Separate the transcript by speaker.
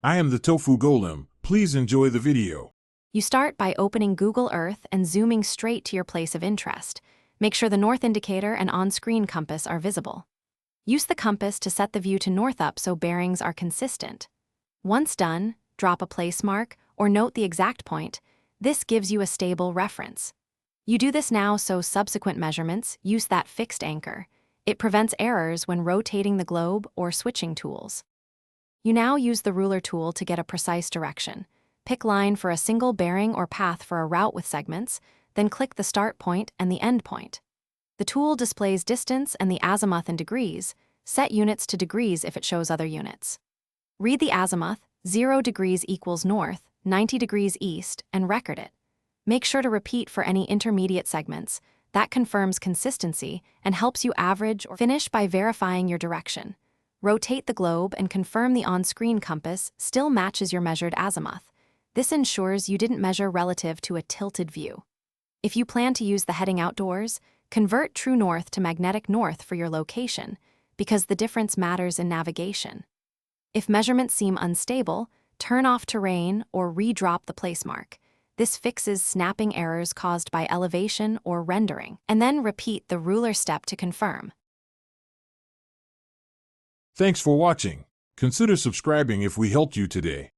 Speaker 1: I am the Tofu Golem. Please enjoy the video.
Speaker 2: You start by opening Google Earth and zooming straight to your place of interest. Make sure the north indicator and on-screen compass are visible. Use the compass to set the view to north up so bearings are consistent. Once done, drop a place mark or note the exact point. This gives you a stable reference. You do this now so subsequent measurements use that fixed anchor. It prevents errors when rotating the globe or switching tools. You now use the ruler tool to get a precise direction. Pick line for a single bearing or path for a route with segments, then click the start point and the end point. The tool displays distance and the azimuth in degrees. Set units to degrees if it shows other units. Read the azimuth, 0 degrees equals north, 90 degrees east, and record it. Make sure to repeat for any intermediate segments. That confirms consistency and helps you average or finish by verifying your direction. Rotate the globe and confirm the on-screen compass still matches your measured azimuth. This ensures you didn't measure relative to a tilted view. If you plan to use the heading outdoors, convert true north to magnetic north for your location, because the difference matters in navigation. If measurements seem unstable, turn off terrain or re-drop the place mark. This fixes snapping errors caused by elevation or rendering, and then repeat the ruler step to confirm.
Speaker 1: Thanks for watching. Consider subscribing if we helped you today.